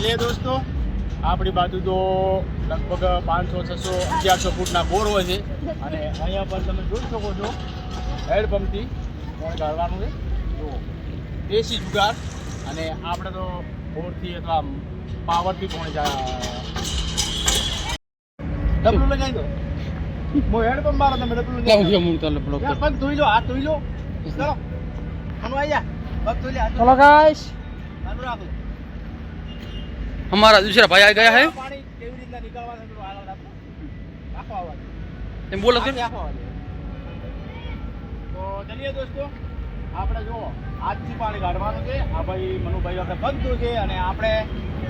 चलिए दोस्तों આપણી બાજુ તો લગભગ 500 600 1100 ફૂટના બોર હોય છે અને અહીંયા પર તમે જોઈ શકો છો હેડપંપથી પાણી કાઢવાનું છે જો દેશી જુગાર અને આપણે તો બોરથી અથવા પાવરથી પાણી ડબલું લગાવી દો હું હેડપંપ મારો તમે ડબલું પગ ધોઈ લો હાથ ધોઈ લો ચલો આનું આવી જા પગ ધોઈ લે चलो गाइस ચાલુ રાખો हमारा दूसरा भाई आ गया है પાણી કેવી રીતના નીકળવાનું છે હાલ રાખો આવા એમ બોલો તો ચલીએ દોસ્તો આપણે જો આજથી પાણી કાઢવાનું છે આ ભાઈ મનુભાઈ આપણે બંધ છે અને આપણે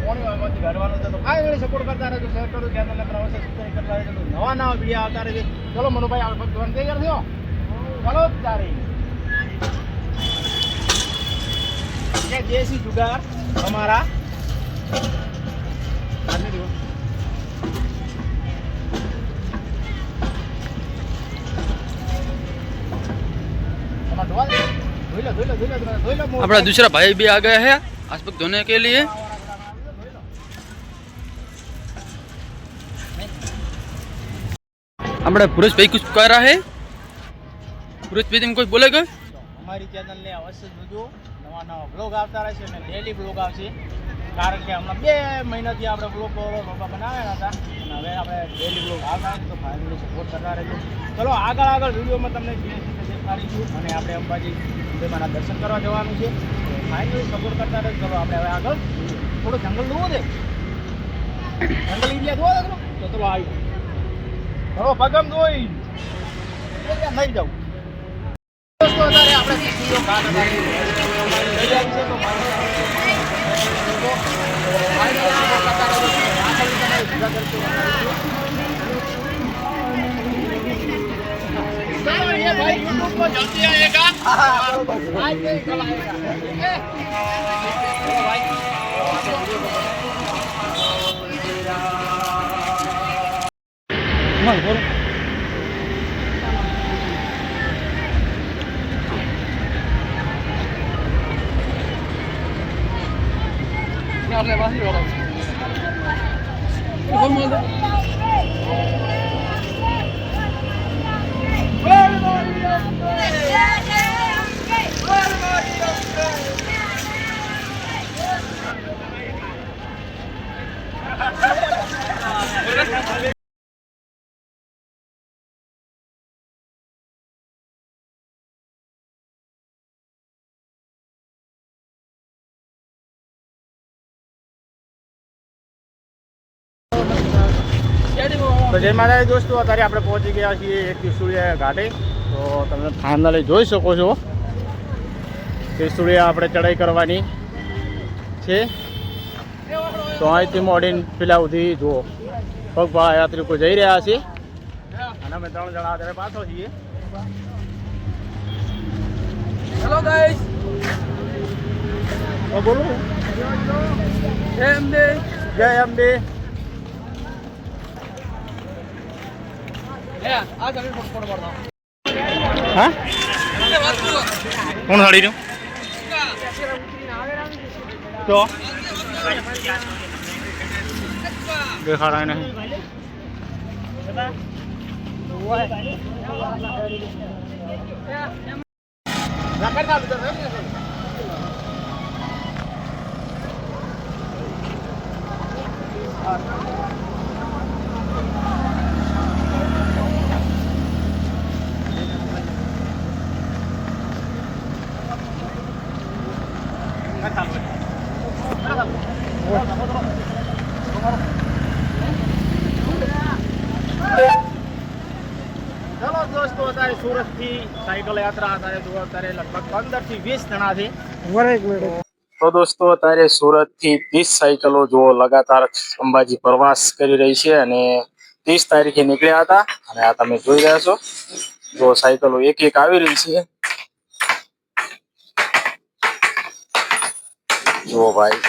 પાણી વાળવાથી કાઢવાનું છે તો ફાઇનલી સપોર્ટ કરતા રહેજો શેર કરો ચેનલને પ્રવાસે સબસ્ક્રાઇબ કરતા રહેજો તો નવા વિડીયો આવતા રહેશે ચલો મનુભાઈ આપણે પગ ધોવાનું તૈયાર થયો ચલો તારે ये देसी जुगाड़ हमारा अपना दूसरा भाई भी आ गया है आज तक धोने के लिए अपना पुरुष भाई कुछ कह रहा है पुरुष भाई तुम कोई बोलेगा हमारी चैनल ने अवश्य જોજો નવા નવા બ્લોગ આવતા રહેશે અને ડેલી બ્લોગ આવશે કારણ કે હમણાં 2 મહિનાથી આપણે બ્લોગ બનાવ્યા હતા અને હવે આપણે ડેલી બ્લોગ આવતા છે તો ફાઇનલી સપોર્ટ કરતા રહેજો ચલો આગળ વિડીયોમાં તમને જે દેખાડીશું અને આપણે અંબાજી દેવાના દર્શન કરવા જવાનું છે ફાઇનલી સપોર્ટ કરતા રહેજો ચલો આપણે હવે આગળ થોડું જંગલ જોવો છે જંગલ એરિયા જોવો છે તો ચલો આવી ચલો પગમ જોઈ નહીં જાઉં दोस्तों અત્યારે આપણે સીસીઓ ઘાટ લઈ આવી છે તો ये भाई YouTube पर जल्दी आएगा आज नहीं कल आएगा भाई बोलो ले बाहर ही होगा कौन बोल रहा તો જય માતાજી દોસ્તો અત્યારે આપણે પહોંચી ગયા છીએ એક ત્રિશુળિયા ઘાટે તો તમે ફાઇનલી જોઈ શકો છો ત્રિશુળિયા આપણે ચડાઈ કરવાની છે તો અહીંથી મોડીને પેલા સુધી જુઓ પગપાળા યાત્રિકો જઈ રહ્યા છે અને અમે 3 જણા અત્યારે પાછો છીએ हेलो गाइस બોલો जय अम्बे જય અંબે आज अभी फोटो मारना हाँ कौन साड़ी नो तो देखा रहा है नहीं चलो दोस्तों અત્યારે સુરતથી સાયકલ યાત્રા અત્યારે લગભગ 15 થી 20 જણા છે તો દોસ્તો અત્યારે સુરતથી 30 સાયકલો જો લગાતાર અંબાજી પ્રવાસ કરી રહી છે અને 30 તારીખે નીકળ્યા હતા અને આ તમે જોઈ રહ્યા છો જો સાયકલો એક એક આવી રહી છે જો ભાઈ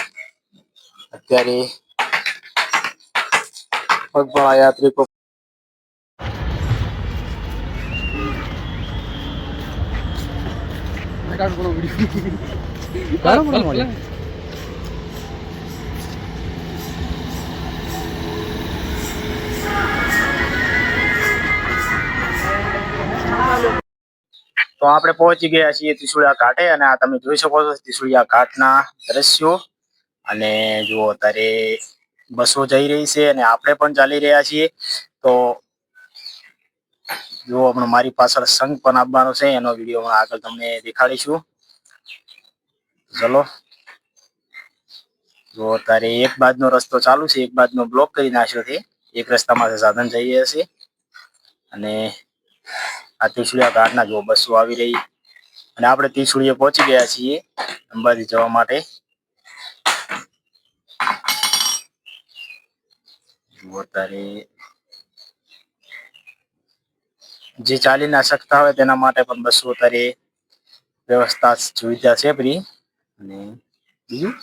અત્યારે પગપાળા યાત્રિકો वीडियो તો આપણે પહોંચી ગયા છીએ ત્રિશુળિયા ઘાટે અને આ તમે જોઈ શકો છો ત્રિશુળિયા ઘાટના દ્રશ્યો. અને જુઓ અત્યારે બસો જઈ રહી છે અને આપણે પણ ચાલી રહ્યા છીએ. તો જુઓ હમણાં મારી પાછળ સંઘ પણ આપવાનો છે, એનો વિડીયો આગળ તમને દેખાડીશું. ચલો જો અત્યારે એક બાજનો રસ્તો ચાલુ છે, એક બાજનો બ્લોક કરી નાખ્યો છે. એક રસ્તામાં સાધન જઈ રહ્યા છે અને આ ત્રિશુળિયા ઘાટના જો બસો આવી રહી અને આપણે ત્રિશુળિયે પહોંચી ગયા છીએ અંબાજી જવા માટે. અત્યારે જે ચાલી ના શકતા હોય તેના માટે પણ બસો અત્યારે વ્યવસ્થા સુવિધા છે બધી. અને બીજું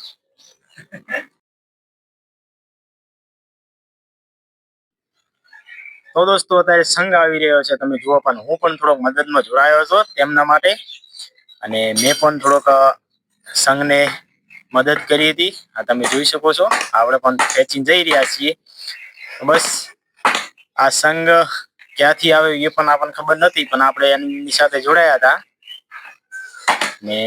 તો દોસ્તો અત્યારે સંઘ આવી રહ્યો છે, તમે જુઓ. પણ હું પણ થોડોક મદદમાં જોડાયો હતો તેમના માટે અને મેં પણ થોડોક સંઘને મદદ કરી હતી. આ તમે જોઈ શકો છો આપણે પણ ખેંચીને જઈ રહ્યા છીએ. બસ આ સંઘ ક્યાંથી આવે એ પણ આપણને ખબર નથી, પણ આપણે એની સાથે જોડાયા હતા ને